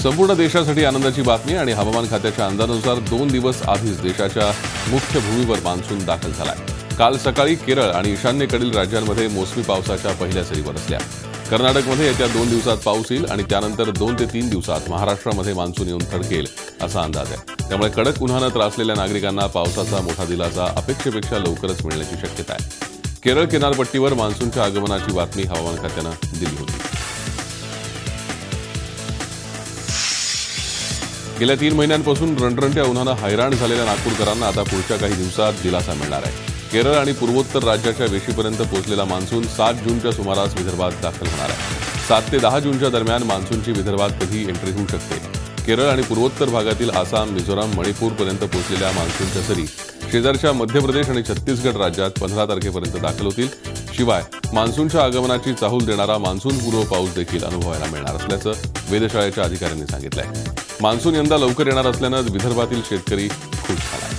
संपूर्ण देशासाठी आनंदाची बातमी आणि हवामान खात्याच्या अंदाजानुसार 2 दिवस आधीच देशाच्या मुख्य भूमीवर मान्सून दाखल झालाय। काल सकाळी केरळ आणि ईशान्येकडील राज्यांमध्ये मोसमी पावसाच्या पहिल्या सरी बरसल्या। कर्नाटकमध्ये येत्या 2 दिवसात पाऊस येईल आणि त्यानंतर 2 ते 3 दिवसात महाराष्ट्रामध्ये मान्सून येऊन थडकेल असा अंदाज आहे। त्यामुळे कडक उन्हानं त्रासलेल्या नागरिकांना पावसाचा मोठा दिलासा अपेक्षेपेक्षा लवकरच मिळण्याची शक्यता आहे। केरळ किनारपट्टीवर मान्सूनच्या आगमनाची बातमी हवामान खात्यानं दिली होती। गेल्या 3 महिन्यांपासून रणरणत्या उन्हानं हैराण झालेल्या नागपूरकरांना आता पुढच्या काही दिवसात दिलासा मिळणार आहे। केरळ आणि पूर्वोत्तर राज्याच्या वेशीपर्यंत पोहोचलेला मान्सून 7 जूनच्या सुमारास विदर्भात दाखल होणार आहे। 7 ते 10 जूनच्या दरम्यान मान्सूनची विदर्भात कधी एंट्री होऊ शकते। केरळ आणि पूर्वोत्तर भागातील आसाम, मिझोराम, मणिपूरपर्यंत पोहोचलेल्या मान्सूनच्या सरी शेजारच्या मध्य प्रदेश आणि छत्तीसगड राज्यात 15 तारखेपर्यंत दाखल होतील। शिवाय मान्सूनच्या आगमनाची चाहूल देणारा मान्सूनपूर्व पाऊस देखील अनुभवायला मिळणार असल्याचं वेधशाळेच्या अधिकाऱ्यांनी सांगितलंय। मान्सून यंदा लवकर येणार असल्यानं विदर्भातील शेतकरी खुश झाला आहे।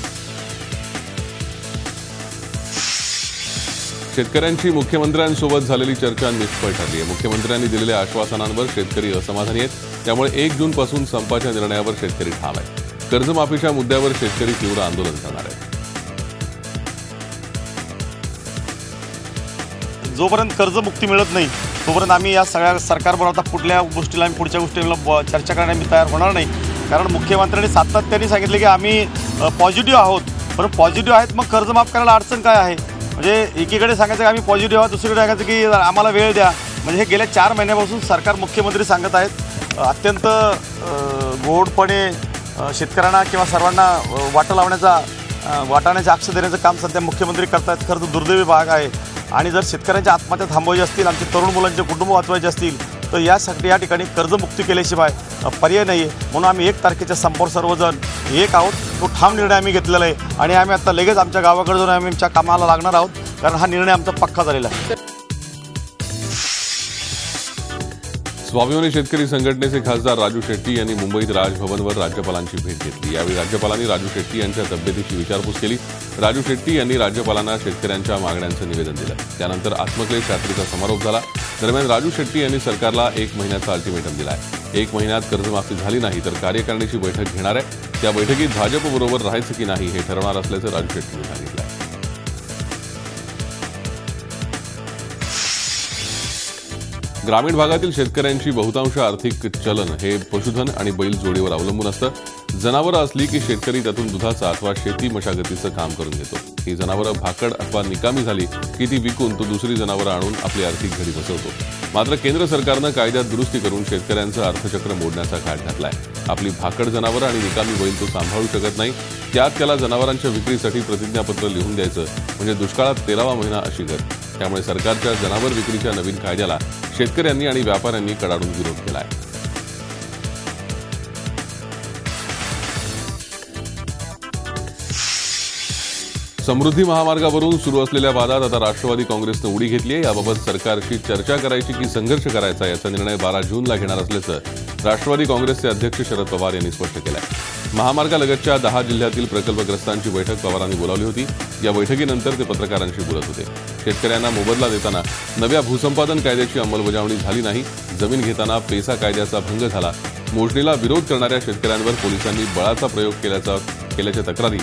शेतकऱ्यांची मुख्यमंत्र्यांसोबत झालेली चर्चा निष्फळ ठरली आहे। मुख्यमंत्र्यांनी दिलेल्या आश्वासनांवर शेतकरी असमाधानी आहेत। त्यामुळे 1 जूनपासून संपाच्या निर्णयावर शेतकरी ठाम आहेत। कर्जमाफीच्या मुद्द्यावर शेतकरी तीव्र आंदोलन करणार आहेत। जोपर्यंत कर्जमुक्ती मिळत नाही तोपर्यंत आम्ही या सगळ्या सरकारबरोबर पुढच्या गोष्टीला चर्चा करण्यास मी तयार होणार नाही। कारण मुख्यमंत्र्यांनी सातत्याने सांगितले की आम्ही पॉझिटिव्ह आहोत, पण पॉझिटिव्ह आहेत मग कर्ज माफ करायला अडचण काय आहे? म्हणजे एकीकडे सांगायचं की आम्ही पॉझिटिव्ह आहोत, दुसरीकडे सांगायचं की आम्हाला वेळ द्या। म्हणजे हे गेल्या 4 महिन्यापासून सरकार मुख्यमंत्री सांगत आहेत। अत्यंत गोडपणे शेतकऱ्यांना किंवा सर्वांना वाटाण्याचे अक्ष देण्याचं काम सध्या मुख्यमंत्री करत आहेत। खरं तर दुर्दैवी भाग आहे आणि जर शेतकऱ्यांच्या आत्महत्या थांबवायच्या असतील, आमचे तरुण मुलांचे कुटुंब वाचवायचे असतील तर यासाठी या ठिकाणी कर्जमुक्ती केल्याशिवाय पर्याय नाही आहे। म्हणून आम्ही 1 तारखेच्या संपावर सर्वजण एक आहोत। तो ठाम निर्णय आम्ही घेतलेला आहे आणि आम्ही आता लगेच आमच्या गावाकडे जाऊन आम्ही आमच्या कामाला लागणार आहोत, कारण हा निर्णय आमचा पक्का झालेला आहे। स्वाभिमानी शेतकरी संघटनेचे खासदार राजू शेट्टी यांनी मुंबईत राजभवनवर राज्यपालांची भेट घेतली। यावेळी राज्यपालांनी राजू शेट्टी यांच्या तब्येतीची विचारपूस केली। राजू शेट्टी यांनी राज्यपालांना शेतकऱ्यांच्या मागण्यांचं निवेदन दिलं। त्यानंतर आत्मक्लेश यात्रेचा समारोप झाला। दरम्यान राजू शेट्टी यांनी सरकारला 1 महिन्याचा अल्टिमेटम दिला आहे। 1 महिन्यात कर्जमाफी झाली नाही तर कार्यकारिणीची बैठक घेणार आहे। त्या बैठकीत भाजपबरोबर राहायचं की नाही हे ठरवणार असल्याचं राजू शेट्टी यांनी सांगितलं आहे। ग्रामीण भागातील शेतकऱ्यांची बहुतांश आर्थिक चलन हे पशुधन आणि बैल जोडीवर अवलंबून असतं। जनावरं असली की शेतकरी त्यातून दुधाचं अथवा शेती मशागतीचं काम करून घेतो। ही जनावरं भाकड अथवा निकामी झाली की ती विकून तो दुसरी जनावरं आणून आपली आर्थिक घडी बसवतो। मात्र केंद्र सरकारनं कायद्यात दुरुस्ती करून शेतकऱ्यांचं अर्थचक्र मोडण्याचा घाट घातलाय। आपली भाकड जनावरं आणि निकामी बैल तो सांभाळू शकत नाही, त्याला जनावरांच्या विक्रीसाठी प्रतिज्ञापत्र लिहून द्यायचं म्हणजे दुष्काळात 13वा महिना अशी गत। त्यामुळे सरकारच्या जनावर विक्रीच्या नवीन कायद्याला शेतकऱ्यांनी आणि व्यापाऱ्यांनी कडाडून विरोध केला आहे। समृद्धी महामार्गावरून सुरू असलेल्या वादात आता राष्ट्रवादी काँग्रेसनं उडी घेतली आहे। याबाबत सरकारशी चर्चा करायची की संघर्ष करायचा याचा निर्णय 12 जूनला घेणार असल्याचं राष्ट्रवादी काँग्रेसचे अध्यक्ष शरद पवार यांनी स्पष्ट केलं आहे। महामार्गालगतच्या 10 जिल्ह्यातील प्रकल्पग्रस्तांची बैठक पवारांनी बोलावली होती। या बैठकीनंतर ते पत्रकारांशी बोलत होते। शेतकऱ्यांना मोबदला देताना नव्या भूसंपादन कायद्याची अंमलबजावणी झाली नाही, जमीन घेताना पेसा कायद्याचा भंग झाला, मोजणीला विरोध करणाऱ्या शेतकऱ्यांवर पोलिसांनी बळाचा प्रयोग केल्याच्या तक्रारी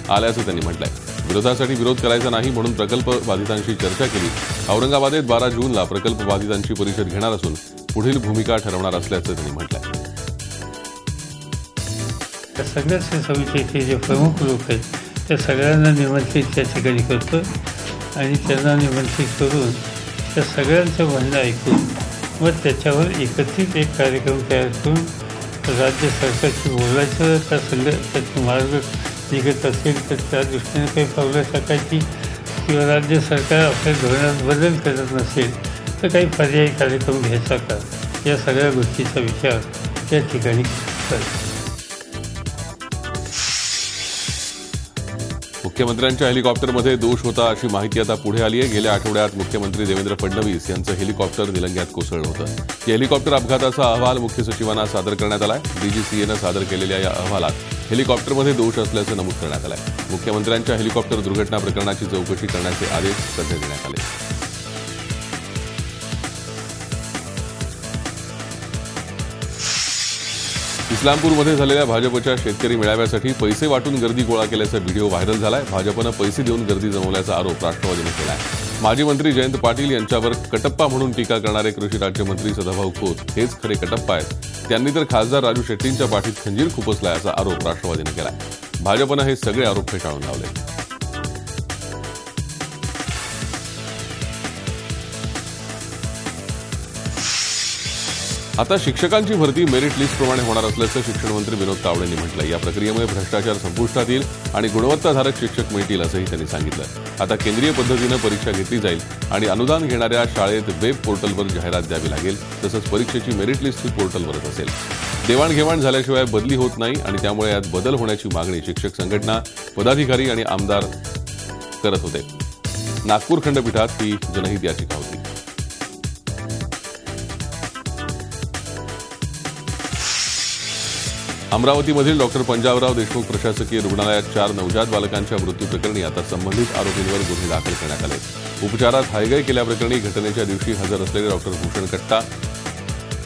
आल्याचं त्यांनी म्हटलंय। विरोधासाठी विरोध करायचा नाही म्हणून प्रकल्प बाधितांशी चर्चा केली। औरंगाबादेत 12 जूनला प्रकल्प बाधितांची परिषद घेणार असून पुढील भूमिका ठरवणार असल्याचं त्यांनी म्हटलंय। संघर्ष समितीचे जे प्रमुख लोक आहेत त्या सगळ्यांना निमंत्रित त्या ठिकाणी करतो आणि त्यांना निमंत्रित करून त्या सगळ्यांचं म्हणणं ऐकून मग त्याच्यावर एकत्रित एक कार्यक्रम तयार करून राज्य सरकारशी बोलायचं। त्याचा मार्ग निघत असेल तर त्या दृष्टीने काही पावलं टाकायची किंवा राज्य सरकार आपल्या धोरणात बदल करत नसेल तर काही पर्यायी कार्यक्रम घ्यायचा का, या सगळ्या गोष्टीचा विचार त्या ठिकाणी करतो। मुख्यमंत्र्यांच्या हेलिकॉप्टरमध्ये दोष होता अशी माहिती आता पुढे आली आहे। गेल्या आठवड्यात मुख्यमंत्री देवेंद्र फडणवीस यांचं हेलिकॉप्टर निलंग्यात कोसळलं होतं। या हेलिकॉप्टर अपघाताचा अहवाल मुख्य सचिवांना सादर करण्यात आलाय। डीजीसीएनं सादर केलेल्या या अहवालात हेलिकॉप्टरमध्ये दोष असल्याचं नमूद करण्यात आलंय। मुख्यमंत्र्यांच्या हेलिकॉप्टर दुर्घटना प्रकरणाची चौकशी करण्याचे आदेश सध्या देण्यात आले। इस्लामपूरमध्ये झालेल्या भाजपच्या शेतकरी मेळाव्यासाठी पैसे वाटून गर्दी गोळा केल्याचा व्हिडिओ व्हायरल झालाय. भाजपनं पैसे देऊन गर्दी जमवल्याचा आरोप राष्ट्रवादीने केला आहे. माजी मंत्री जयंत पाटील यांच्यावर कटप्पा म्हणून टीका करणारे कृषी राज्यमंत्री सदाभाऊ खोत हेच खरे कटप्पा आहेत. त्यांनी तर खासदार राजू शेट्टींच्या पाठीत खंजीर खुपसलाय असा आरोप राष्ट्रवादीने केलाय. भाजपनं हे सगळे आरोप फेटाळून लावले. आता शिक्षकांची भरती मेरिट लिस्टप्रमाणे होणार असल्याचं शिक्षण मंत्री विनोद तावडेंनी म्हटलंय. या प्रक्रियेमुळे भ्रष्टाचार संपुष्टात येईल आणि गुणवत्ताधारक शिक्षक मिळतील असंही त्यांनी सांगितलं. आता केंद्रीय पद्धतीनं परीक्षा घेतली जाईल आणि अनुदान घेणाऱ्या शाळेत वेब पोर्टलवर जाहिरात द्यावी लागेल. तसंच परीक्षेची मेरिट लिस्ट ही पोर्टलवरच असेल. देवाणघेवाण झाल्याशिवाय बदली होत नाही आणि त्यामुळे यात बदल होण्याची मागणी शिक्षक संघटना, पदाधिकारी आणि आमदार करत होते. नागपूर खंडपीठात ही जनहित याचिका होती. अमरावतीमधील डॉक्टर पंजाबराव देशमुख प्रशासकीय रुग्णालयात 4 नवजात बालकांच्या मृत्यूप्रकरणी आता संबंधित आरोपींवर गुन्हे दाखल करण्यात आले. उपचारात हायगय केल्याप्रकरणी घटनेच्या दिवशी हजर असलेले डॉक्टर भूषण कट्टा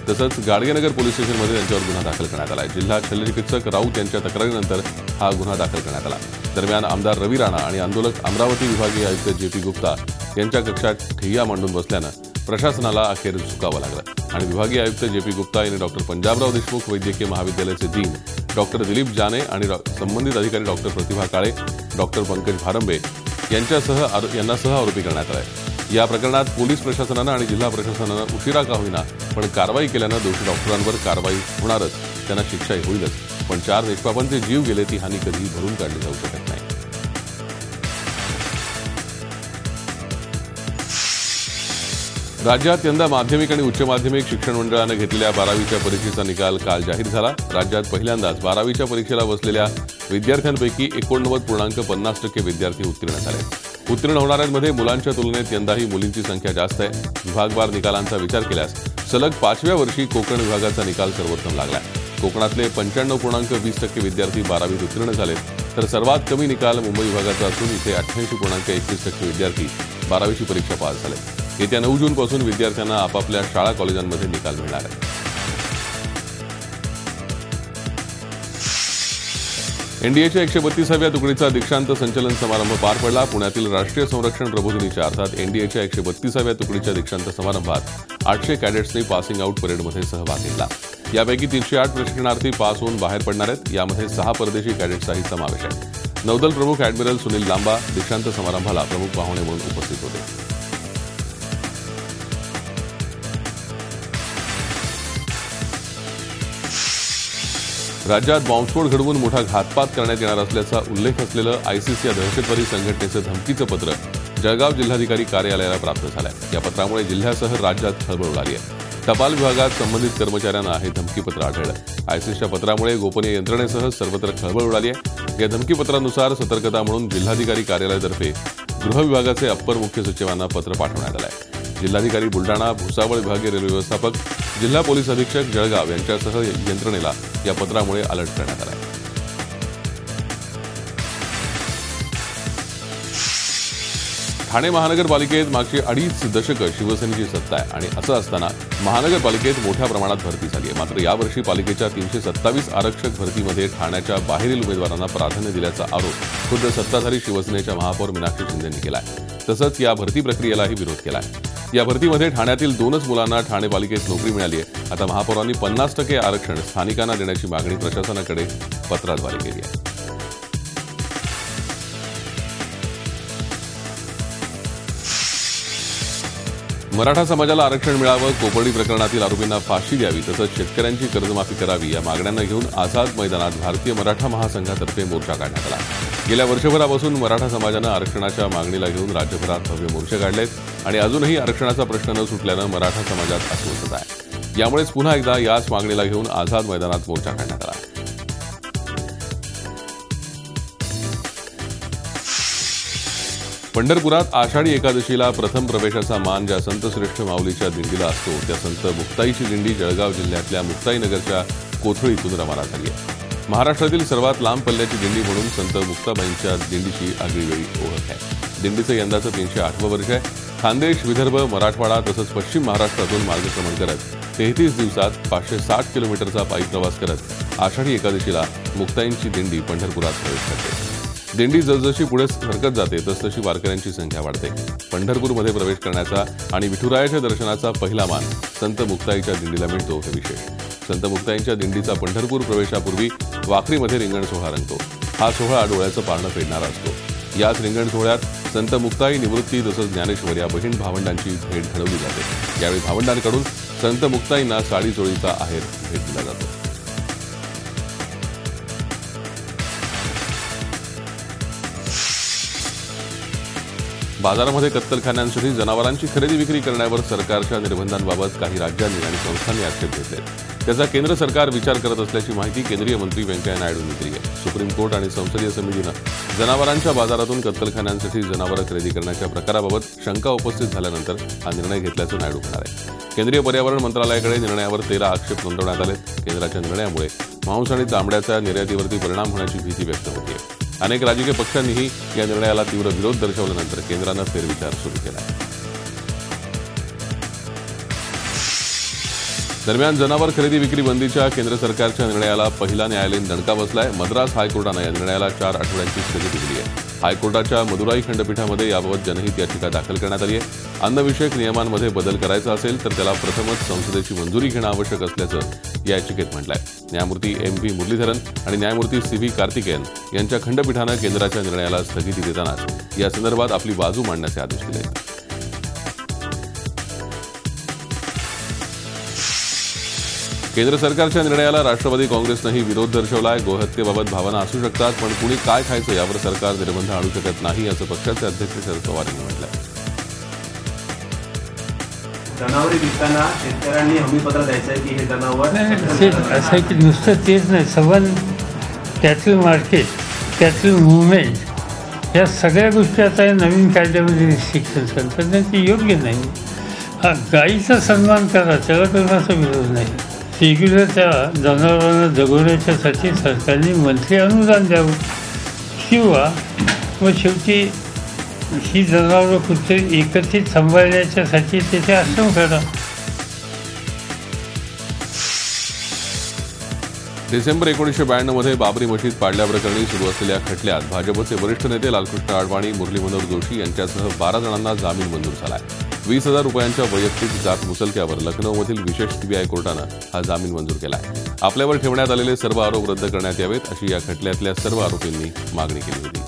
तसंच गाडगेनगर पोलीस स्टेशनमध्ये त्यांच्यावर गुन्हा दाखल करण्यात आला. जिल्हा शल्यचिकित्सक राऊत यांच्या तक्रारीनंतर हा गुन्हा दाखल करण्यात आला. दरम्यान आमदार रवी राणा आणि आंदोलक अमरावती विभागीय आयुक्त जे.पी. गुप्ता यांच्या कक्षात ठिय्या मांडून बसल्यानं प्रशासनाला अखेर झुकावं लागलं आणि विभागीय आयुक्त जे.पी. गुप्ता यांनी डॉक्टर पंजाबराव देशमुख वैद्यकीय महाविद्यालयाचे डीन डॉक्टर दिलीप जाने आणि संबंधित अधिकारी डॉक्टर प्रतिभा काळे, डॉक्टर पंकज भारंबे यांना सह आरोपी करण्यात आले. या प्रकरणात पोलीस प्रशासनानं आणि जिल्हा प्रशासनानं उशिरा का होईना पण कारवाई केल्यानं दोषी डॉक्टरांवर कारवाई होणारच, त्यांना शिक्षाही होईलच. पण 4 निष्पापांचे जीव गेले ती हानी कधीही भरून काढली जाऊ शकत नाही. राज्यात यंदा माध्यमिक आणि उच्च माध्यमिक शिक्षण मंडळानं घेतलेल्या 12वीच्या परीक्षेचा निकाल काल जाहीर झाला. राज्यात पहिल्यांदाच 12वीच्या परीक्षेला बसलेल्या विद्यार्थ्यांपैकी 89.50% विद्यार्थी उत्तीर्ण झाले. उत्तीर्ण होणाऱ्यांमध्ये मुलांच्या तुलनेत यंदाही मुलींची संख्या जास्त आहे. विभागवार निकालांचा विचार केल्यास सलग 5व्या वर्षी कोकण विभागाचा निकाल सर्वोत्तम लागला. कोकणातले 95.20% विद्यार्थी 12वीत उत्तीर्ण झालेत, तर सर्वात कमी निकाल मुंबई विभागाचा असून इथे 88.21% विद्यार्थी 12वीची परीक्षा पास झाले. येत्या 9 जूनपासून विद्यार्थ्यांना आपापल्या शाळा कॉलेजांमध्ये निकाल मिळणार आहे. एनडीएच्या 132व्या तुकडीचा दीक्षांत संचलन समारंभ पार पडला. पुण्यातील राष्ट्रीय संरक्षण प्रबोधिनीच्या अर्थात एनडीएच्या 132व्या तुकडीच्या दीक्षांत समारंभात 800 कॅडेट्सनी पासिंग आउट परेडमध्ये सहभाग घेतला. यापैकी 308 प्रशिक्षणार्थी पास होऊन बाहेर पडणार आहेत. यामध्ये 6 परदेशी कॅडेट्सचाही समावेश आहे. नौदल प्रमुख ॲडमिरल सुनील लांबा दीक्षांत समारंभाला प्रमुख पाहुणे म्हणून उपस्थित होते. राज्यात बॉम्बस्फोट घडवून मोठा घातपात करण्यात येणार असल्याचा उल्लेख असलेलं आयसीसी या दहशतवादी संघटनेचं धमकीचं पत्र जळगाव जिल्हाधिकारी कार्यालयाला प्राप्त झालंय. या पत्रामुळे जिल्ह्यासह राज्यात खळबळ उडाली आहे. टपाल विभागात संबंधित कर्मचाऱ्यांना हे धमकीपत्र आढळलं. आयसीसीच्या पत्रामुळे गोपनीय यंत्रणेसह सर्वत्र खळबळ उडाली आहे. या धमकीपत्रानुसार सतर्कता म्हणून जिल्हाधिकारी कार्यालयातर्फे गृह विभागाचे अप्पर मुख्य सचिवांना पत्र पाठवण्यात आलं आहे. जिल्हाधिकारी बुलडाणा, भुसावळ विभागीय रेल्वे व्यवस्थापक, जिल्हा पोलीस अधीक्षक जळगाव यांच्यासह यंत्रणेला या पत्रामुळे अलर्ट करण्यात आला आहे. ठाणे महानगरपालिकेत मागची 2.5 दशकं शिवसेनेची सत्ता आहे आणि असं असताना महानगरपालिकेत मोठ्या प्रमाणात भरती झाली आहे. मात्र यावर्षी पालिकेच्या 327 आरक्षक भरतीमध्ये ठाण्याच्या बाहेरील उमेदवारांना प्राधान्य दिल्याचा आरोप खुद्द सत्ताधारी शिवसेनेच्या महापौर मीनाक्षी शिंदेंनी केला आहे. तसंच या भरती प्रक्रियेलाही विरोध केला आहे. या भरतीमध्ये ठाण्यातील 2च मुलांना ठाणे पालिकेत नोकरी मिळाली आहे. आता महापौरांनी 50% आरक्षण स्थानिकांना देण्याची मागणी प्रशासनाकडे पत्राद्वारे केली आहे. मराठा समाजाला आरक्षण मिळावं, कोपर्डी प्रकरणातील आरोपींना फाशी द्यावी तसंच शेतकऱ्यांची कर्जमाफी करावी या मागण्यांना घेऊन आझाद मैदानात भारतीय मराठा महासंघातर्फे मोर्चा काढण्यात आला. गेल्या वर्षभरापासून मराठा समाजानं आरक्षणाच्या मागणीला घेऊन राज्यभरात भव्य मोर्चे काढलेत आणि अजूनही आरक्षणाचा प्रश्न न सुटल्यानं मराठा समाजात अस्वस्थता आहे. यामुळेच पुन्हा एकदा याच मागणीला घेऊन आझाद मैदानात मोर्चा काढण्यात आला. पंढरपुरात आषाढी एकादशीला प्रथम प्रवेशाचा मान ज्या संतश्रेष्ठ माऊलीच्या दिंडीला असतो त्या संत मुक्ताईची दिंडी जळगाव जिल्ह्यातल्या मुक्ताईनगरच्या कोथळीतून रवाना झाली आहे. महाराष्ट्रातील सर्वात लांब पल्ल्याची दिंडी म्हणून संत मुक्ताबाईंच्या दिंडीची आगळीवेगळी ओळख आहे. दिंडीचं यंदाचं 308वं वर्ष आहे. खानदेश, विदर्भ, मराठवाडा तसंच पश्चिम महाराष्ट्रातून मार्गक्रमण करत 33 दिवसात 560 किलोमीटरचा पायी प्रवास करत आषाढी एकादशीला मुक्ताईंची दिंडी पंढरपुरात प्रवेश करते. दिंडी जसजशी पुढे सरकत जाते तसतशी वारकऱ्यांची संख्या वाढते. पंढरपूरमध्ये प्रवेश करण्याचा आणि विठुरायाच्या दर्शनाचा पहिला मान संत मुक्ताईच्या दिंडीला मिळतो हे विशेष. संत मुक्ताईंच्या दिंडीचा पंढरपूर प्रवेशापूर्वी वाखरीमध्ये रिंगण सोहळा रंगतो. हा सोहळा डोळ्याचं पारणं फेडणारा असतो. याच रिंगण सोहळ्यात संत मुक्ताई, निवृत्ती तसंच ज्ञानेश्वर या बहीण भावंडांची भेट घडवली जाते. यावेळी भावंडांकडून संत मुक्ताईंना साडी चोळीचा आहेर भेट दिला जातो. बाजारामध्ये कत्तलखान्यांसाठी जनावरांची खरेदी विक्री करण्यावर सरकारच्या निर्बंधांबाबत काही राज्यांनी आणि संस्थांनी आक्षेप घेतले. त्याचा केंद्र सरकार विचार करत असल्याची माहिती केंद्रीय मंत्री व्यंकय्या नायडूंनी दिली आहे. सुप्रीम कोर्ट आणि संसदीय समितीनं जनावरांच्या बाजारातून कत्तलखान्यांसाठी जनावरं खरेदी करण्याच्या प्रकाराबाबत शंका उपस्थित झाल्यानंतर हा निर्णय घेतल्याचं नायडू म्हणाले. केंद्रीय पर्यावरण मंत्रालयाकडे निर्णयावर 13 आक्षेप नोंदवण्यात आले. केंद्राच्या निर्णयामुळे मांस आणि तांबड्याच्या निर्यातीवरती परिणाम होण्याची भीती व्यक्त होते. अनेक राजकीय पक्षांनीही या निर्णयाला तीव्र विरोध दर्शवल्यानंतर केंद्रानं फेरविचार सुरू केला. दरम्यान जनावर खरेदी विक्री बंदीच्या केंद्र सरकारच्या निर्णयाला पहिला न्यायालयीन दणका बसलाय. मद्रास हायकोर्टानं या निर्णयाला 4 आठवड्यांची स्थगिती दिली आहे. हायकोर्टाच्या मदुराई खंडपीठामध्ये याबाबत जनहित याचिका दाखल करण्यात आली आहे. अन्नविषयक नियमांमध्ये बदल करायचा असेल तर त्याला प्रथमच संसदेची मंजुरी घेणं आवश्यक असल्याचं या याचिकेत म्हटलंय. न्यायमूर्ती MP मुरलीधरन आणि न्यायमूर्ती CV कार्तिकेयन यांच्या खंडपीठानं केंद्राच्या निर्णयाला स्थगिती देतानाच या संदर्भात आपली बाजू मांडण्याचे आदेश दिले. केंद्र सरकारच्या निर्णयाला राष्ट्रवादी काँग्रेसनंही विरोध दर्शवलाय. गोहत्येबाबत भावना असू शकतात, पण कुणी काय खायचं यावर सरकार निर्बंध आणू शकत नाही असं पक्षाचे अध्यक्ष शरद पवार यांनी म्हटलंय. जनावरे विकताना शेतकऱ्यांनी हमीपत्र द्यायचं आहे की हे जनावर असं आहे की नुसतं तेच नाही, सबन कॅटल मार्केट, कॅटल मुवमेंट या सगळ्या गोष्टी आता या नवीन कायद्यामध्ये रिस्ट्रिक्शन करतात. ते योग्य नाही. हा गाईचा सन्मान करा, त्याला कोणाचा विरोध नाही. रेग्युलर त्या जनावरांना जगवण्याच्यासाठी सरकारने मंथली अनुदान द्यावं किंवा मग शेवटी ही जनावरं कुठेतरी एकत्रित सांभाळण्याच्यासाठी त्याचे आश्रम करा. डिसेंबर 1992 मध्ये बाबरी मशीद पाडल्याप्रकरणी सुरू असलेल्या खटल्यात भाजपचे वरिष्ठ नेते लालकृष्ण अडवाणी, मुरली मनोहर जोशी यांच्यासह 12 जणांना जामीन मंजूर झालाय. 20,000 रुपयांच्या वैयक्तिक जात मुचलक्यावर लखनौमधील विशेष CBI कोर्टानं हा जामीन मंजूर केलाय. आपल्यावर ठेवण्यात आलेले सर्व आरोप रद्द करण्यात यावेत अशी या खटल्यातल्या सर्व आरोपींनी मागणी केली होती.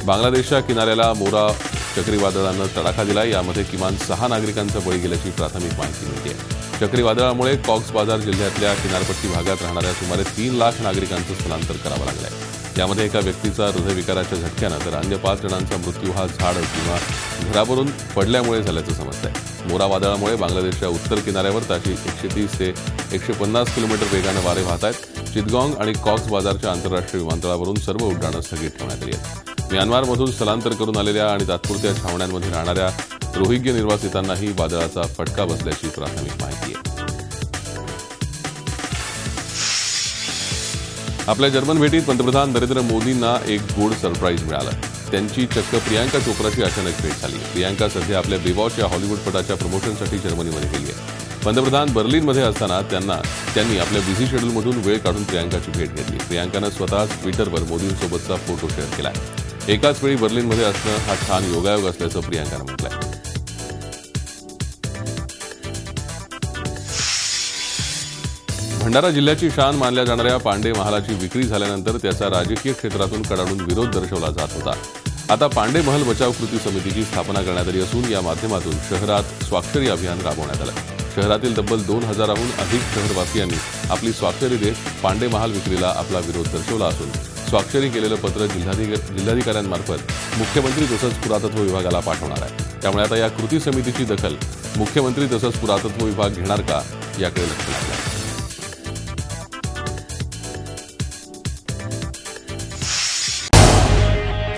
बांगलादेशच्या किनाऱ्याला मोरा चक्रीवादळानं तडाखा दिलाय. यामध्ये किमान 6 नागरिकांचा बळी गेल्याची प्राथमिक माहिती मिळते. चक्रीवादळामुळे कॉक्स बाजार जिल्ह्यातल्या किनारपट्टी भागात राहणाऱ्या सुमारे 3 लाख नागरिकांचं स्थलांतर करावं लागलंय. यामध्ये एका व्यक्तीचा हृदयविकाराच्या झटक्यानं तर अन्य 5 जणांचा मृत्यू हा झाड किंवा घरावरून पडल्यामुळे झाल्याचं समजतंय. मोरा वादळामुळे बांगलादेशच्या उत्तर किनाऱ्यावर ताशी 130 ते 150 किलोमीटर वेगानं वारे वाहत आहेत. चितगाँग आणि कॉक्स बाजारच्या आंतरराष्ट्रीय विमानतळावरून सर्व उड्डाणं स्थगित ठेवण्यात आली आहेत. म्यानमारमधून स्थलांतर करून आलेल्या आणि तात्पुरत्या छावण्यांमध्ये राहणाऱ्या रोहिंग्या निर्वासितांनाही वादळाचा फटका बसल्याची प्राथमिक माहिती आहे. आपल्या जर्मन भेटीत पंतप्रधान नरेंद्र मोदींना एक गोड सरप्राईज मिळालं. त्यांची चक्क प्रियांका चोप्राची अचानक भेट झाली. प्रियांका सध्या आपल्या बेवॉच या हॉलिवूडपटाच्या प्रमोशनसाठी जर्मनीमध्ये गेली आहे. पंतप्रधान बर्लिनमध्ये असताना त्यांनी आपल्या बिझी शेड्यूलमधून वेळ काढून प्रियांकाची भेट घेतली. प्रियांकानं स्वतःच ट्विटरवर मोदींसोबतचा फोटो शेअर केला. एकाच वेळी बर्लिनमध्ये असणं हा छान योगायोग असल्याचं प्रियांकानं म्हटलंय. भंडारा जिल्ह्याची शान मानल्या जाणाऱ्या पांडे महालाची विक्री झाल्यानंतर त्याचा राजकीय क्षेत्रातून कडाडून विरोध दर्शवला जात होता. आता पांडे महल बचाव कृती समितीची स्थापना करण्यात आली असून या माध्यमातून शहरात स्वाक्षरी अभियान राबवण्यात आलं. शहरातील तब्बल 2,000हून अधिक शहरवासियांनी आपली स्वाक्षरी देत पांडे महाल विक्रीला आपला विरोध दर्शवला असून स्वाक्षरी केलेलं पत्र जिल्हाधिकाऱ्यांमार्फत मुख्यमंत्री तसंच पुरातत्व विभागाला पाठवणार आहे. त्यामुळे आता या कृती समितीची दखल मुख्यमंत्री तसंच पुरातत्व विभाग घेणार का याकडे लक्ष लागलं आहे.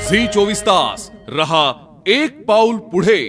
झी 24 तास रहा एक पाऊल पुढे.